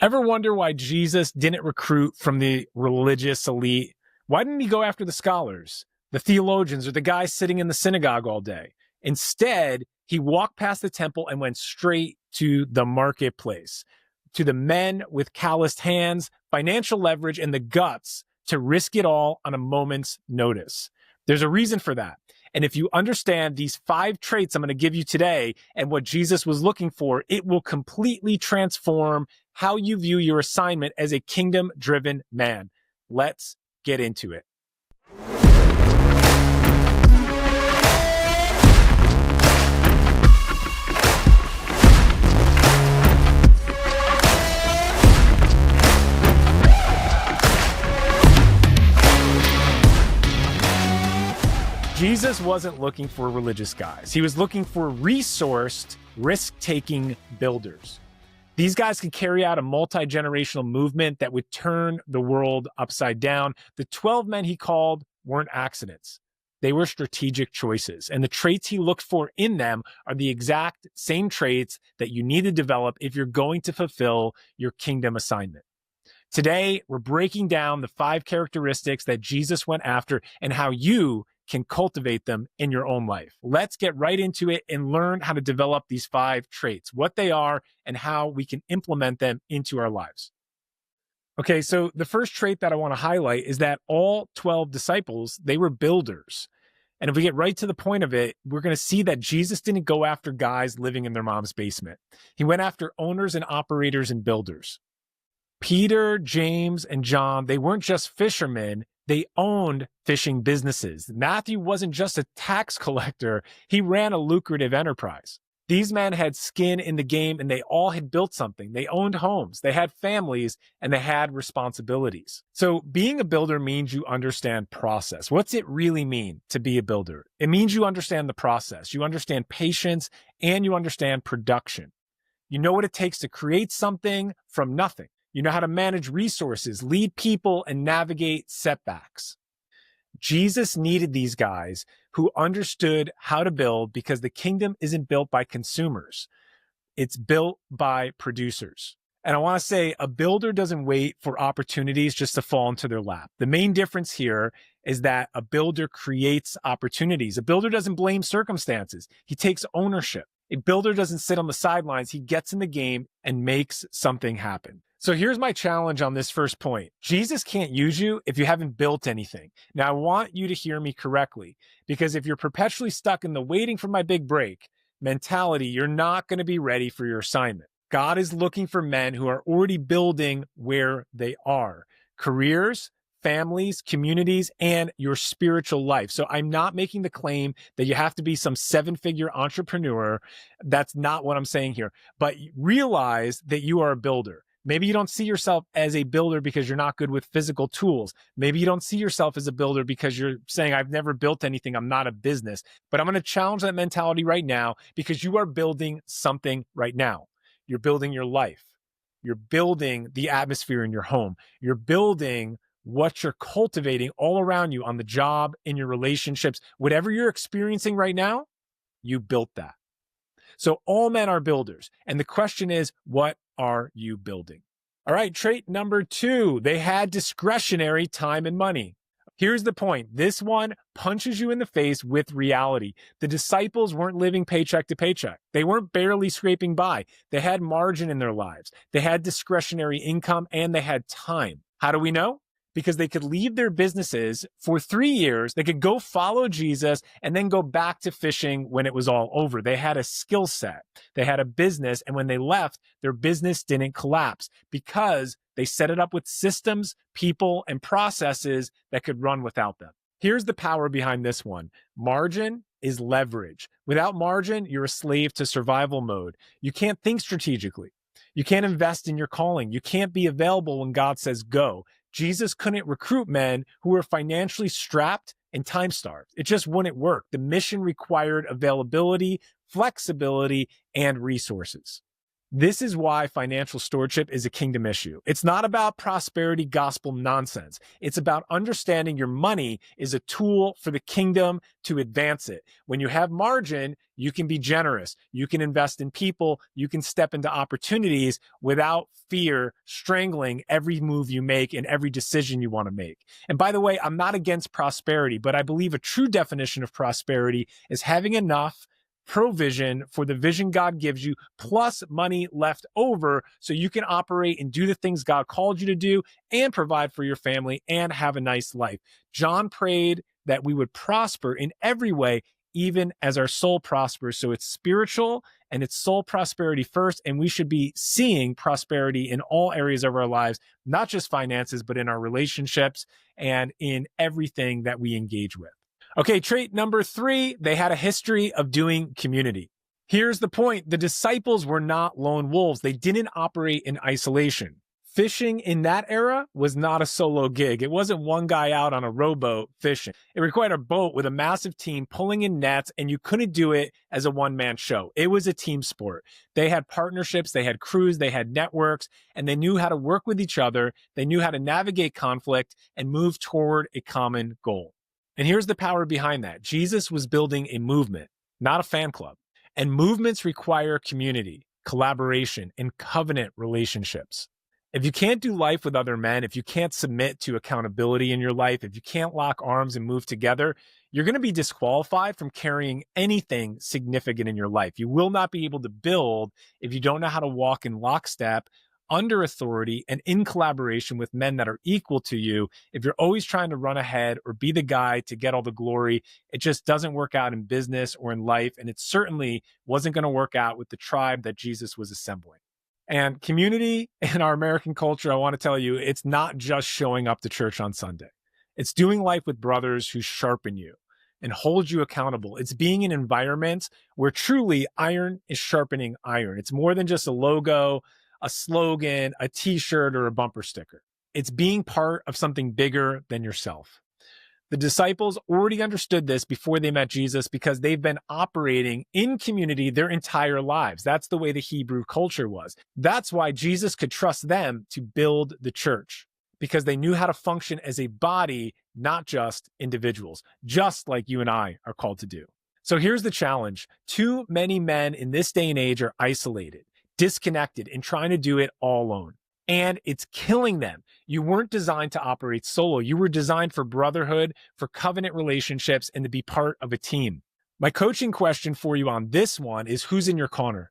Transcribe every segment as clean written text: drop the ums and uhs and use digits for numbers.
Ever wonder why Jesus didn't recruit from the religious elite? Why didn't he go after the scholars, the theologians, or the guys sitting in the synagogue all day? Instead, he walked past the temple and went straight to the marketplace, to the men with calloused hands, financial leverage, and the guts to risk it all on a moment's notice. There's a reason for that. And if you understand these 5 traits I'm going to give you today and what Jesus was looking for, it will completely transform how you view your assignment as a kingdom-driven man. Let's get into it. Jesus wasn't looking for religious guys. He was looking for resourced, risk-taking builders. These guys could carry out a multi-generational movement that would turn the world upside down. The 12 men he called weren't accidents. They were strategic choices. And the traits he looked for in them are the exact same traits that you need to develop if you're going to fulfill your kingdom assignment. Today, we're breaking down the 5 characteristics that Jesus went after and how you can cultivate them in your own life. Let's get right into it and learn how to develop these 5 traits, what they are, and how we can implement them into our lives. Okay, so the first trait that I want to highlight is that all 12 disciples, they were builders. And if we get right to the point of it, we're going to see that Jesus didn't go after guys living in their mom's basement. He went after owners and operators and builders. Peter, James, and John, they weren't just fishermen. They owned fishing businesses. Matthew wasn't just a tax collector. He ran a lucrative enterprise. These men had skin in the game and they all had built something. They owned homes, they had families, and they had responsibilities. So being a builder means you understand process. What's it really mean to be a builder? It means you understand the process. You understand patience and you understand production. You know what it takes to create something from nothing. You know how to manage resources, lead people, and navigate setbacks. Jesus needed these guys who understood how to build because the kingdom isn't built by consumers. It's built by producers. And I want to say a builder doesn't wait for opportunities just to fall into their lap. The main difference here is that a builder creates opportunities. A builder doesn't blame circumstances. He takes ownership. A builder doesn't sit on the sidelines. He gets in the game and makes something happen. So here's my challenge on this first point. Jesus can't use you if you haven't built anything. Now, I want you to hear me correctly, because if you're perpetually stuck in the waiting for my big break mentality, you're not going to be ready for your assignment. God is looking for men who are already building where they are. Careers, families, communities, and your spiritual life. So I'm not making the claim that you have to be some 7-figure entrepreneur. That's not what I'm saying here. But realize that you are a builder. Maybe you don't see yourself as a builder because you're not good with physical tools. Maybe you don't see yourself as a builder because you're saying, I've never built anything. I'm not a business. But I'm going to challenge that mentality right now because you are building something right now. You're building your life. You're building the atmosphere in your home. You're building what you're cultivating all around you on the job, in your relationships. Whatever you're experiencing right now, you built that. So all men are builders. And the question is, what are you building? All right, trait number 2, they had discretionary time and money. Here's the point. This one punches you in the face with reality. The disciples weren't living paycheck to paycheck. They weren't barely scraping by. They had margin in their lives. They had discretionary income and they had time. How do we know? Because they could leave their businesses for 3 years. They could go follow Jesus and then go back to fishing when it was all over. They had a skill set. They had a business. And when they left, their business didn't collapse because they set it up with systems, people, and processes that could run without them. Here's the power behind this one. Margin is leverage. Without margin, you're a slave to survival mode. You can't think strategically. You can't invest in your calling. You can't be available when God says go. Jesus couldn't recruit men who were financially strapped and time-starved. It just wouldn't work. The mission required availability, flexibility, and resources. This is why financial stewardship is a kingdom issue. It's not about prosperity gospel nonsense. It's about understanding your money is a tool for the kingdom to advance it. When you have margin, you can be generous. You can invest in people. You can step into opportunities without fear strangling every move you make and every decision you want to make. And by the way, I'm not against prosperity, but I believe a true definition of prosperity is having enough provision for the vision God gives you, plus money left over so you can operate and do the things God called you to do and provide for your family and have a nice life. John prayed that we would prosper in every way, even as our soul prospers. So it's spiritual and it's soul prosperity first, and we should be seeing prosperity in all areas of our lives, not just finances, but in our relationships and in everything that we engage with. Okay, trait number 3, they had a history of doing community. Here's the point. The disciples were not lone wolves. They didn't operate in isolation. Fishing in that era was not a solo gig. It wasn't one guy out on a rowboat fishing. It required a boat with a massive team pulling in nets, and you couldn't do it as a one-man show. It was a team sport. They had partnerships, they had crews, they had networks, and they knew how to work with each other. They knew how to navigate conflict and move toward a common goal. And here's the power behind that. Jesus was building a movement, not a fan club. And movements require community, collaboration, and covenant relationships. If you can't do life with other men, if you can't submit to accountability in your life, if you can't lock arms and move together, you're going to be disqualified from carrying anything significant in your life. You will not be able to build if you don't know how to walk in lockstep under authority and in collaboration with men that are equal to you. If you're always trying to run ahead or be the guy to get all the glory, it just doesn't work out in business or in life. And it certainly wasn't going to work out with the tribe that Jesus was assembling. And community in our American culture, I want to tell you, it's not just showing up to church on Sunday. It's doing life with brothers who sharpen you and hold you accountable. It's being in environments where truly iron is sharpening iron. It's more than just a logo, a slogan, a t-shirt, or a bumper sticker. It's being part of something bigger than yourself. The disciples already understood this before they met Jesus because they've been operating in community their entire lives. That's the way the Hebrew culture was. That's why Jesus could trust them to build the church, because they knew how to function as a body, not just individuals, just like you and I are called to do. So here's the challenge. Too many men in this day and age are isolated, disconnected, and trying to do it all alone. And it's killing them. You weren't designed to operate solo. You were designed for brotherhood, for covenant relationships, and to be part of a team. My coaching question for you on this one is, who's in your corner?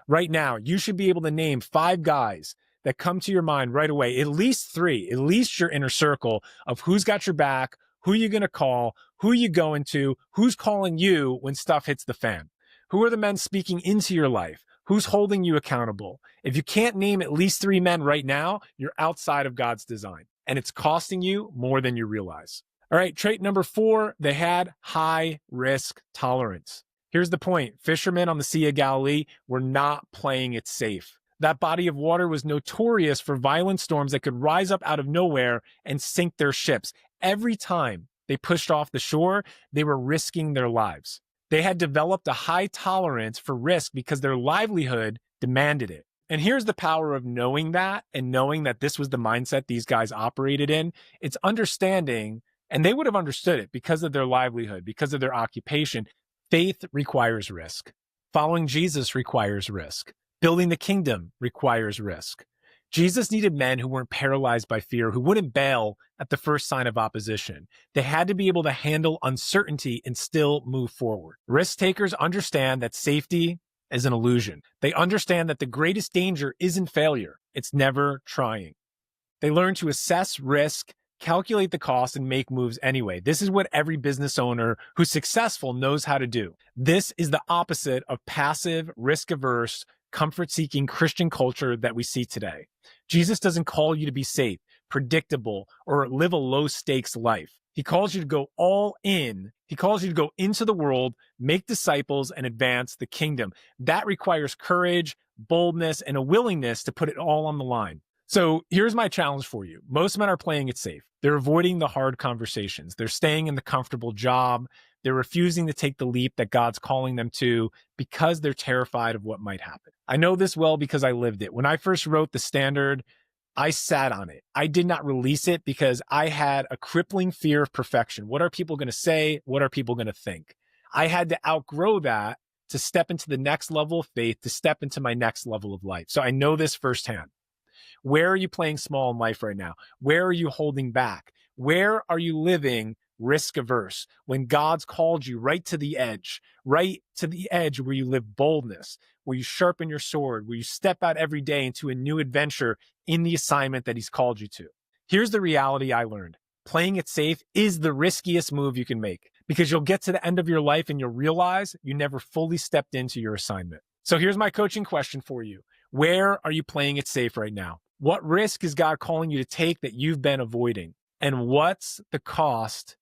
Right now, you should be able to name 5 guys that come to your mind right away, at least 3, at least your inner circle of who's got your back, who you're going to call, who you going to, who's calling you when stuff hits the fan. Who are the men speaking into your life? Who's holding you accountable? If you can't name at least 3 men right now, you're outside of God's design, and it's costing you more than you realize. All right, trait number 4, they had high risk tolerance. Here's the point. Fishermen on the Sea of Galilee were not playing it safe. That body of water was notorious for violent storms that could rise up out of nowhere and sink their ships. Every time they pushed off the shore, they were risking their lives. They had developed a high tolerance for risk because their livelihood demanded it. And here's the power of knowing that, and knowing that this was the mindset these guys operated in. It's understanding, and they would have understood it because of their livelihood, because of their occupation. Faith requires risk. Following Jesus requires risk. Building the kingdom requires risk. Jesus needed men who weren't paralyzed by fear, who wouldn't bail at the first sign of opposition. They had to be able to handle uncertainty and still move forward. Risk takers understand that safety is an illusion. They understand that the greatest danger isn't failure. It's never trying. They learn to assess risk, calculate the cost, and make moves anyway. This is what every business owner who's successful knows how to do. This is the opposite of passive, risk-averse, comfort-seeking Christian culture that we see today. Jesus doesn't call you to be safe, predictable, or live a low-stakes life. He calls you to go all in. He calls you to go into the world, make disciples, and advance the kingdom. That requires courage, boldness, and a willingness to put it all on the line. So here's my challenge for you. Most men are playing it safe. They're avoiding the hard conversations. They're staying in the comfortable job. They're refusing to take the leap that God's calling them to because they're terrified of what might happen. I know this well because I lived it. When I first wrote the standard, I sat on it. I did not release it because I had a crippling fear of perfection. What are people going to say? What are people going to think? I had to outgrow that to step into the next level of faith, to step into my next level of life. So I know this firsthand. Where are you playing small in life right now? Where are you holding back? Where are you living risk averse when God's called you right to the edge where you live boldness, where you sharpen your sword, where you step out every day into a new adventure in the assignment that he's called you to? Here's the reality I learned. Playing it safe is the riskiest move you can make because you'll get to the end of your life and you'll realize you never fully stepped into your assignment. So here's my coaching question for you. Where are you playing it safe right now? What risk is God calling you to take that you've been avoiding? And what's the cost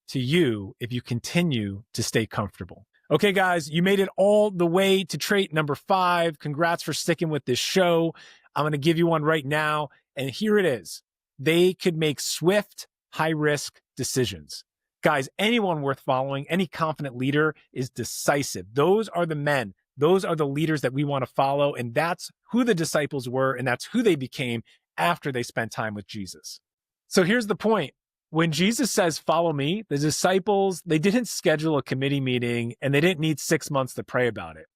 to you if you continue to stay comfortable? Okay, guys, you made it all the way to trait number 5. Congrats for sticking with this show. I'm going to give you one right now. And here it is. They could make swift, high-risk decisions. Guys, anyone worth following, any confident leader is decisive. Those are the men. Those are the leaders that we want to follow. And that's who the disciples were. And that's who they became after they spent time with Jesus. So here's the point. When Jesus says, follow me, the disciples, they didn't schedule a committee meeting and they didn't need 6 months to pray about it.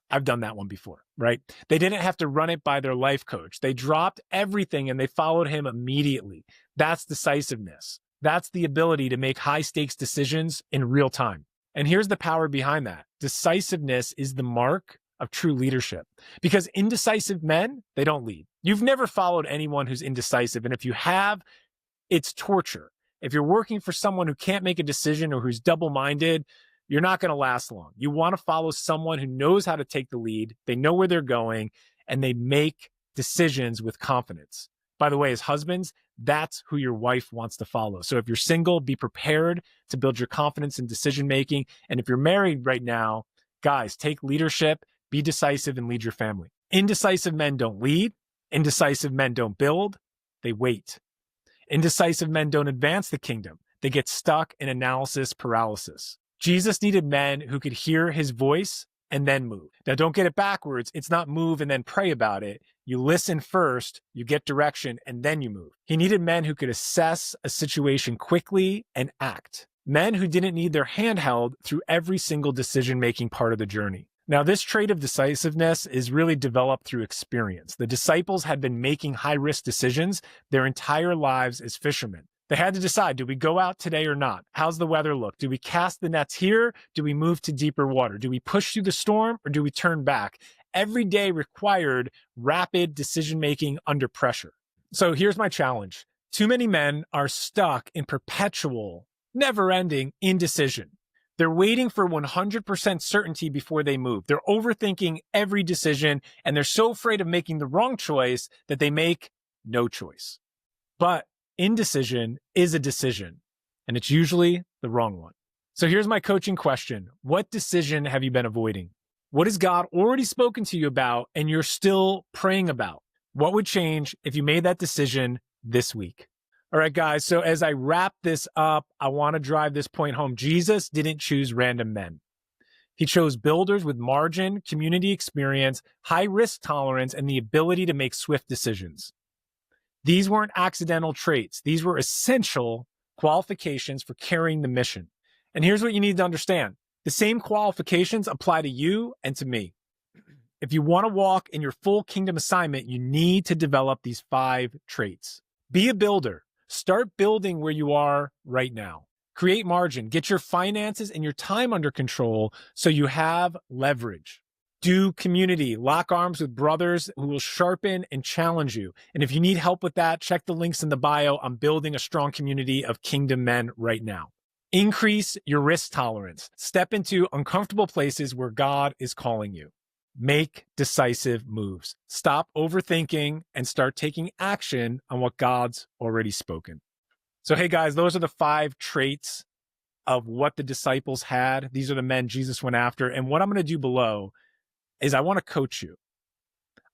I've done that one before, right? They didn't have to run it by their life coach. They dropped everything and they followed him immediately. That's decisiveness. That's the ability to make high stakes decisions in real time. And here's the power behind that. Decisiveness is the mark of true leadership because indecisive men, they don't lead. You've never followed anyone who's indecisive. And if you have, it's torture. If you're working for someone who can't make a decision or who's double-minded, you're not going to last long. You want to follow someone who knows how to take the lead. They know where they're going and they make decisions with confidence. By the way, as husbands, that's who your wife wants to follow. So if you're single, be prepared to build your confidence in decision-making. And if you're married right now, guys, take leadership, be decisive, and lead your family. Indecisive men don't lead. Indecisive men don't build. They wait. Indecisive men don't advance the kingdom. They get stuck in analysis paralysis. Jesus needed men who could hear his voice and then move. Now, don't get it backwards. It's not move and then pray about it. You listen first, you get direction, and then you move. He needed men who could assess a situation quickly and act. Men who didn't need their hand held through every single decision-making part of the journey. Now, this trait of decisiveness is really developed through experience. The disciples had been making high-risk decisions their entire lives as fishermen. They had to decide, do we go out today or not? How's the weather look? Do we cast the nets here? Do we move to deeper water? Do we push through the storm or do we turn back? Every day required rapid decision-making under pressure. So here's my challenge. Too many men are stuck in perpetual, never-ending indecision. They're waiting for 100% certainty before they move. They're overthinking every decision, and they're so afraid of making the wrong choice that they make no choice. But indecision is a decision, and it's usually the wrong one. So here's my coaching question. What decision have you been avoiding? What has God already spoken to you about and you're still praying about? What would change if you made that decision this week? All right, guys. So as I wrap this up, I want to drive this point home. Jesus didn't choose random men. He chose builders with margin, community experience, high risk tolerance, and the ability to make swift decisions. These weren't accidental traits. These were essential qualifications for carrying the mission. And here's what you need to understand. The same qualifications apply to you and to me. If you want to walk in your full kingdom assignment, you need to develop these 5 traits. Be a builder. Start building where you are right now. Create margin. Get your finances and your time under control so you have leverage. Do community. Lock arms with brothers who will sharpen and challenge you. And if you need help with that, check the links in the bio. I'm building a strong community of kingdom men right now. Increase your risk tolerance. Step into uncomfortable places where God is calling you. Make decisive moves. Stop overthinking and start taking action on what God's already spoken. So, hey guys, those are the 5 traits of what the disciples had. These are the men Jesus went after. And what I'm going to do below is I want to coach you.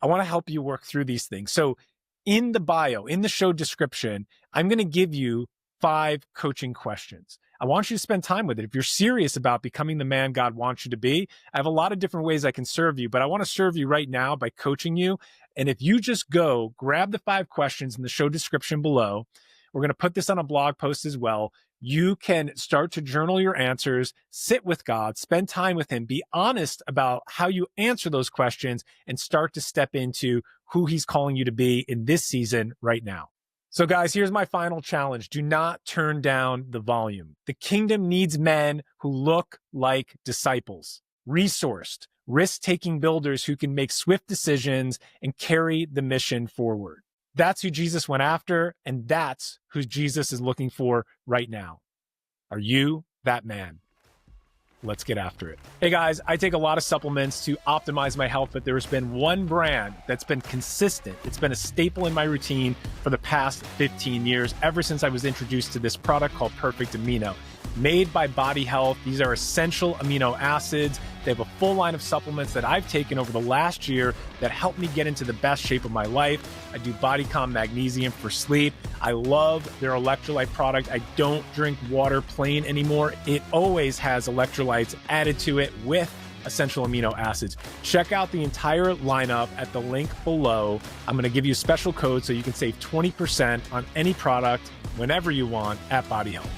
I want to help you work through these things. So in the bio, in the show description, I'm going to give you 5 coaching questions. I want you to spend time with it. If you're serious about becoming the man God wants you to be, I have a lot of different ways I can serve you, but I want to serve you right now by coaching you. And if you just go grab the 5 questions in the show description below, we're going to put this on a blog post as well. You can start to journal your answers, sit with God, spend time with him, be honest about how you answer those questions, and start to step into who he's calling you to be in this season right now. So guys, here's my final challenge. Do not turn down the volume. The kingdom needs men who look like disciples, resourced, risk-taking builders who can make swift decisions and carry the mission forward. That's who Jesus went after, and that's who Jesus is looking for right now. Are you that man? Let's get after it. Hey guys, I take a lot of supplements to optimize my health, but there's been one brand that's been consistent. It's been a staple in my routine for the past 15 years, ever since I was introduced to this product called Perfect Amino. Made by Body Health, these are essential amino acids. They have a full line of supplements that I've taken over the last year that help me get into the best shape of my life. I do Bodycom Magnesium for sleep. I love their electrolyte product. I don't drink water plain anymore. It always has electrolytes added to it with essential amino acids. Check out the entire lineup at the link below. I'm going to give you a special code so you can save 20% on any product whenever you want at Body Health.